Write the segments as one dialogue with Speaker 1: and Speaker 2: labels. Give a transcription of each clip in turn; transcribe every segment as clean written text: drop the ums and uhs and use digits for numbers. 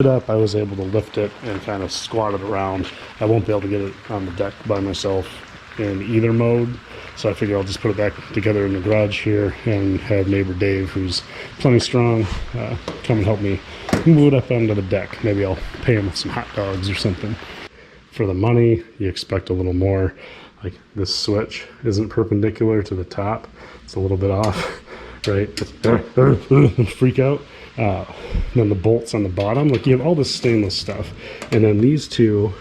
Speaker 1: it up, I was able to lift it and kind of squat it around. I won't be able to get it on the deck by myself in either mode, so I figure I'll just put it back together in the garage here and have neighbor Dave, who's plenty strong, come and help me move it up onto the deck. Maybe I'll pay him with some hot dogs or something. For the money, you expect a little more. Like, this switch isn't perpendicular to the top, it's a little bit off, right? Freak out. Then the bolts on the bottom, like, you have all this stainless stuff, and then these two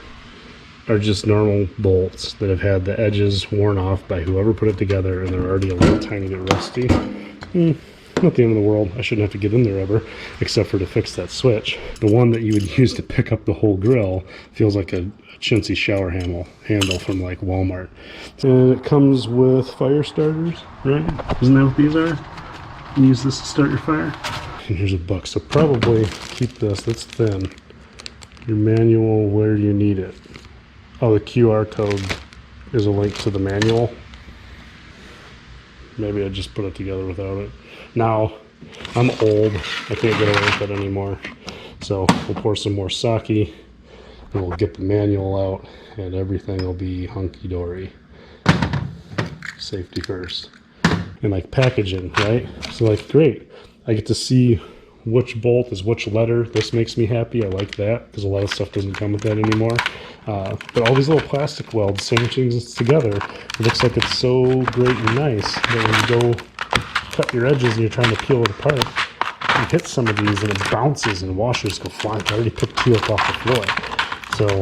Speaker 1: are just normal bolts that have had the edges worn off by whoever put it together, and they're already a little tiny bit rusty. Not the end of the world. I shouldn't have to get in there ever, except for to fix that switch. The one that you would use to pick up the whole grill feels like a chintzy shower handle from like Walmart. And it comes with fire starters, right? Isn't that what these are? You use this to start your fire. And here's a book, so probably keep this, that's thin. Your manual, where you need it. Oh, the QR code is a link to the manual. Maybe I just put it together without it. Now, I'm old, I can't get away with that anymore. So we'll pour some more sake, and we'll get the manual out, and everything will be hunky-dory. Safety first. And like packaging, right? So like, great. I get to see which bolt is which letter. This makes me happy. I like that, because a lot of stuff doesn't come with that anymore. But all these little plastic welds sandwiching this together, it looks like it's so great and nice that when you go cut your edges and you're trying to peel it apart, you hit some of these and it bounces and washers go flying. I already picked two up off the floor. So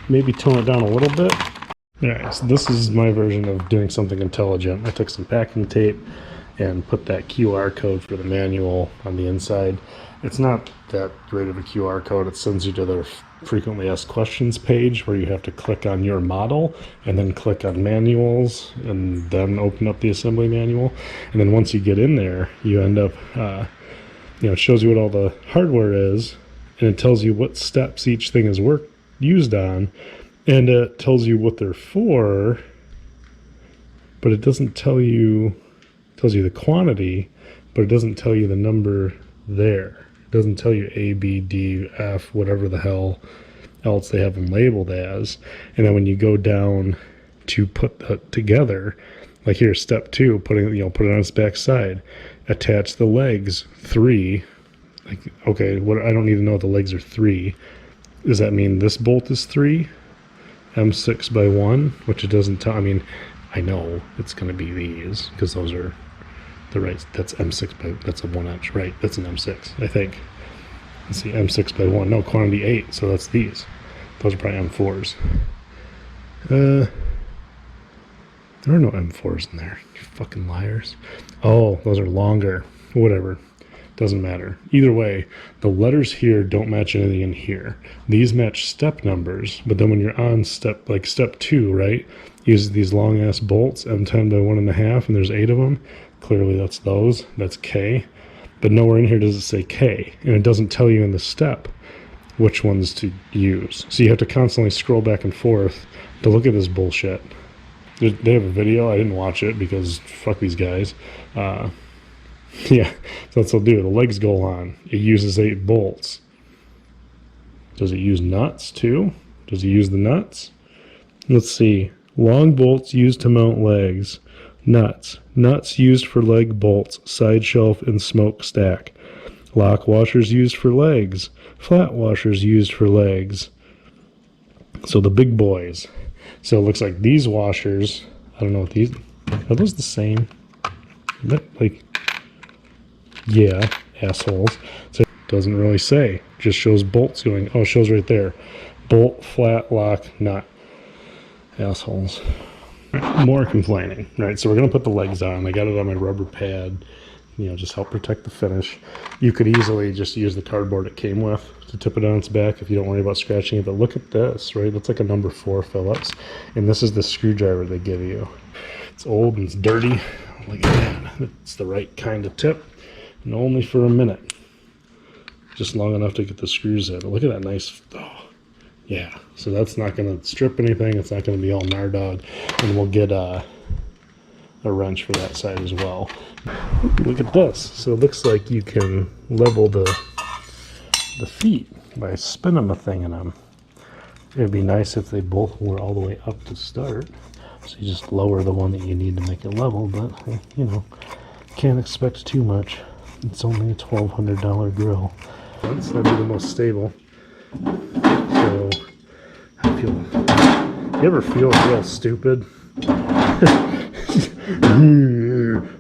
Speaker 1: maybe tone it down a little bit. Alright, so this is my version of doing something intelligent. I took some packing tape and put that QR code for the manual on the inside. It's not that great of a QR code. It sends you to their frequently asked questions page, where you have to click on your model and then click on manuals and then open up the assembly manual. And then once you get in there, you end up, it shows you what all the hardware is, and it tells you what steps each thing is used on, and it tells you what they're for, but it doesn't tell you. Tells you the quantity, but it doesn't tell you the number there. It doesn't tell you A, B, D, F, whatever the hell else they have them labeled as. And then when you go down to put that together, like here, step 2, put it on its back side, attach the legs 3. Like, okay, what? I don't need to know if the legs are 3. Does that mean this bolt is 3? M6 by 1, which it doesn't tell. I mean, I know it's going to be these, because those are the right. That's M6 by, that's a 1 inch, right? That's an M6, I think. Let's see, M6 by 1. No, quantity 8, so that's these. Those are probably M4s. There are no M4s in there, you fucking liars. Oh, those are longer. Whatever. Doesn't matter. Either way, the letters here don't match anything in here. These match step numbers, but then when you're on step 2, right? Use these long ass bolts, M10 by 1.5, and there's 8 of them. Clearly that's those. That's K. But nowhere in here does it say K, and it doesn't tell you in the step which ones to use. So you have to constantly scroll back and forth to look at this bullshit. They have a video. I didn't watch it because fuck these guys. Yeah, so that's what they'll do. The legs go on. It uses 8 bolts. Does it use nuts too? Does it use the nuts? Let's see. Long bolts used to mount legs. Nuts. Nuts used for leg bolts, side shelf, and smoke stack. Lock washers used for legs. Flat washers used for legs. So the big boys. So it looks like these washers, I don't know what these, are those the same? Like, yeah, assholes. So it doesn't really say. Just shows bolts going. Oh, it shows right there. Bolt, flat, lock, nut. Assholes. Right, more complaining. Right, so we're going to put the legs on. I got it on my rubber pad. Just help protect the finish. You could easily just use the cardboard it came with to tip it on its back if you don't worry about scratching it. But look at this, right? That's like a number 4 Phillips. And this is the screwdriver they give you. It's old and it's dirty. Look at that. It's the right kind of tip. And only for a minute. Just long enough to get the screws in. Look at that nice, oh, yeah. So that's not going to strip anything. It's not going to be all nardog. And we'll get a wrench for that side as well. Look at this. So it looks like you can level the the feet by spinning the thing in them. It'd be nice if they both were all the way up to start. So you just lower the one that you need to make it level, but you know, can't expect too much. It's only a $1,200 grill. That'd be the most stable. So I feel. You ever feel real stupid?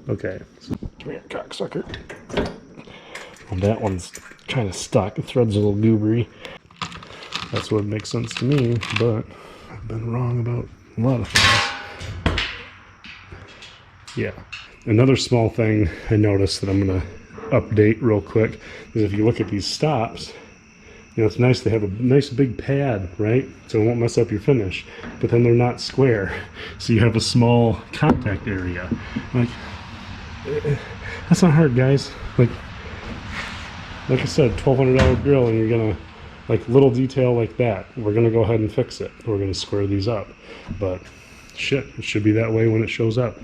Speaker 1: Okay. So, come here, cocksucker. Well, that one's kind of stuck. The thread's a little goobery. That's what makes sense to me, but I've been wrong about a lot of things. Yeah. Another small thing I noticed that I'm going to update real quick is if you look at these stops, you know, it's nice to have a nice big pad, right? So it won't mess up your finish. But then they're not square. So you have a small contact area. Like, that's not hard, guys. Like I said, $1,200 grill, and you're going to, like, little detail like that, we're going to go ahead and fix it. We're going to square these up. But shit, it should be that way when it shows up.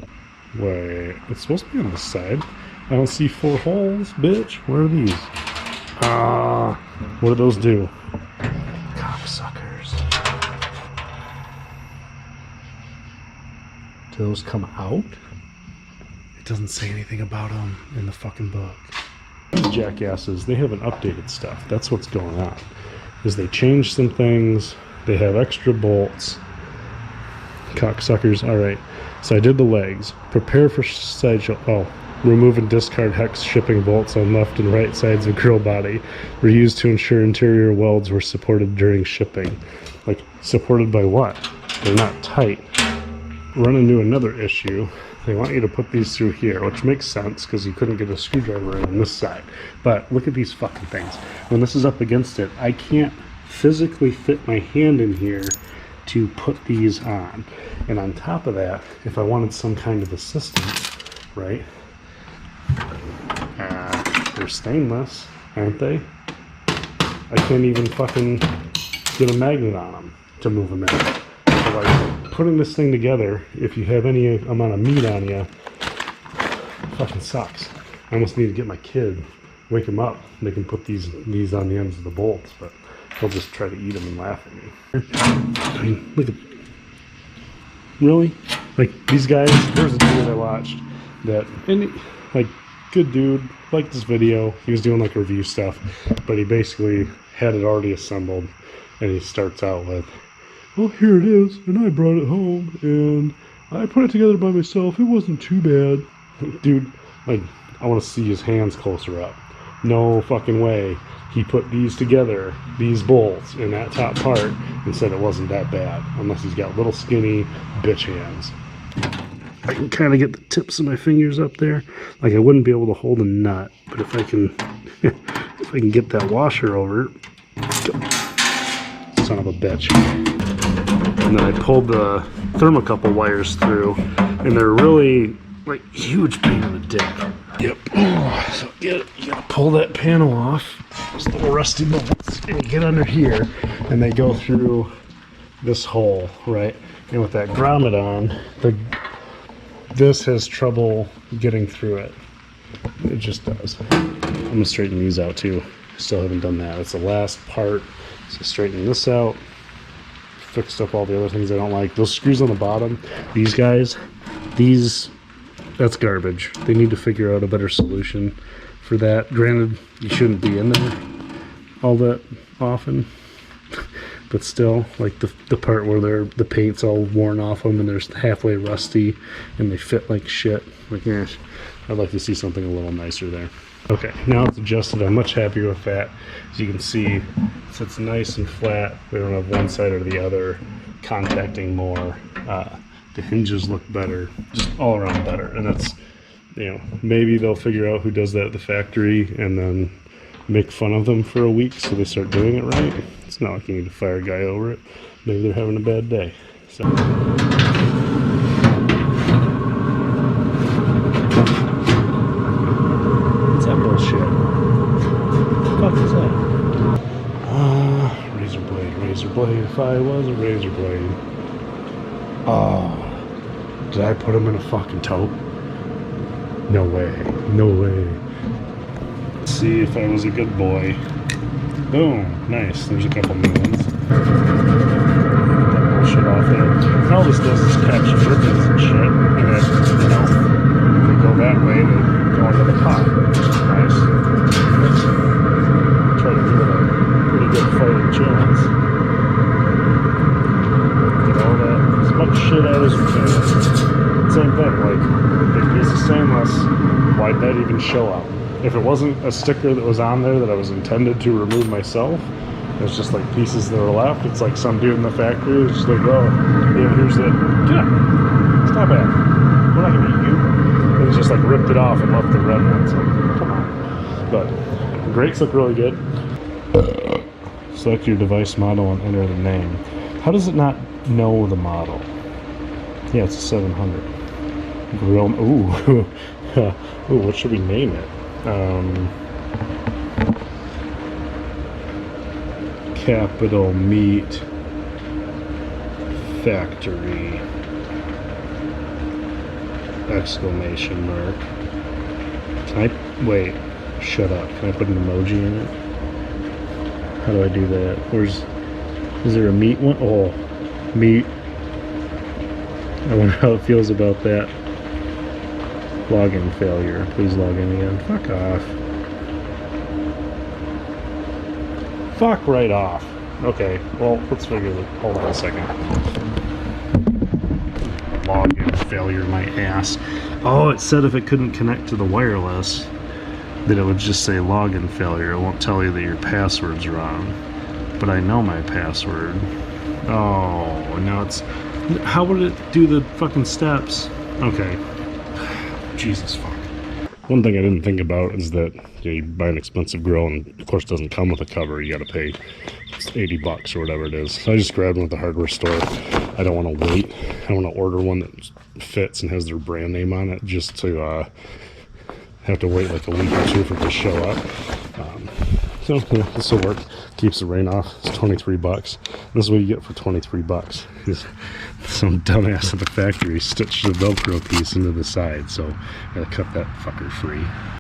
Speaker 1: Wait, it's supposed to be on this side. I don't see 4 holes, bitch. Where are these? What do those do? Cocksuckers. Do those come out? It doesn't say anything about them in the fucking book. These jackasses, they haven't updated stuff. That's what's going on. Is they changed some things. They have extra bolts. Cocksuckers. All right. So I did the legs. Prepare for sideshow. Oh. Remove and discard hex shipping bolts on left and right sides of grill body. Were used to ensure interior welds were supported during shipping. Like, supported by what? They're not tight. Run into another issue. They want you to put these through here, which makes sense because you couldn't get a screwdriver in on this side. But look at these fucking things. When this is up against it, I can't physically fit my hand in here to put these on. And on top of that, if I wanted some kind of assistance, right? They're stainless, aren't they? I can't even fucking get a magnet on them to move them in. So like, putting this thing together, if you have any amount of meat on you, fucking sucks. I almost need to get my kid, wake him up. They can put these on the ends of the bolts, but he'll just try to eat them and laugh at me. I mean, look at, really? Like, these guys, there's a dude I watched that, and like, good dude, liked this video. He was doing like review stuff, but he basically had it already assembled, and he starts out with, well, here it is, and I brought it home, and I put it together by myself. It wasn't too bad. Dude, like, I want to see his hands closer up. No fucking way. He put these together, these bolts, in that top part, and said it wasn't that bad, unless he's got little skinny bitch hands. I can kind of get the tips of my fingers up there. Like, I wouldn't be able to hold a nut, but if I can, if I can get that washer over, son of a bitch. And then I pulled the thermocouple wires through, and they're really like huge pain in the dick. Yep. So you gotta pull that panel off, those little rusty bolts, and you get under here, and they go through this hole, right? And with that grommet on, this has trouble getting through it. It just does. I'm gonna straighten these out too. Still haven't done that. It's the last part. So straightening this out. Fixed up all the other things I don't like. Those screws on the bottom, these guys, that's garbage. They need to figure out a better solution for that. Granted, you shouldn't be in there all that often. But still, like the part where the paint's all worn off them and they're halfway rusty and they fit like shit. Like, I'd like to see something a little nicer there. Okay, now it's adjusted. I'm much happier with that. As you can see, it sits nice and flat. We don't have one side or the other contacting more. The hinges look better, just all around better. And that's, you know, maybe they'll figure out who does that at the factory and then make fun of them for a week so they start doing it right. It's not like you need to fire a guy over it. Maybe they're having a bad day. So. What's that bullshit? What the fuck is that? Razor blade, razor blade. If I was a razor blade. Oh. Did I put him in a fucking tote? No way. No way. Let's see if I was a good boy. Boom. Nice. There's a couple new ones. Get that bullshit off there. And all this does is catch drippings and shit. And then, you know, if they go that way, they go into the pot, which is nice. Try to give it a pretty good fighting chance. Get all that, as much shit out as we can. Same thing, like, big piece of stainless, why'd that even show up? If it wasn't a sticker that was on there that I was intended to remove myself, it's just like pieces that are left. It's like some dude in the factory is just like, oh, yeah, here's it. Get up. Stop it. We're not gonna eat you. And he just like ripped it off and left the red ones. Like, come on. But the brakes look really good. Select your device model and enter the name. How does it not know the model? Yeah, it's a 700. Grill. Ooh. Ooh, what should we name it? Capital Meat Factory exclamation mark. Can I wait? Shut up. Can I put an emoji in it? How do I do that? Is there a meat one? Oh, meat. I wonder how it feels about that. Login failure. Please log in again. Fuck off. Fuck right off. Okay, well, let's figure it. Hold on a second. Login failure, my ass. Oh, it said if it couldn't connect to the wireless, that it would just say login failure. It won't tell you that your password's wrong. But I know my password. Oh, now it's... How would it do the fucking steps? Okay. Jesus fuck. One thing I didn't think about is that you buy an expensive grill and of course it doesn't come with a cover. You gotta pay $80 or whatever it is. So I just grabbed one at the hardware store. I don't want to wait. I want to order one that fits and has their brand name on it just to have to wait like a week or two for it to show up. So yeah, this will work. Keeps the rain off. It's $23. This is what you get for $23. Some dumbass at the factory stitched a Velcro piece into the side, so I gotta cut that fucker free.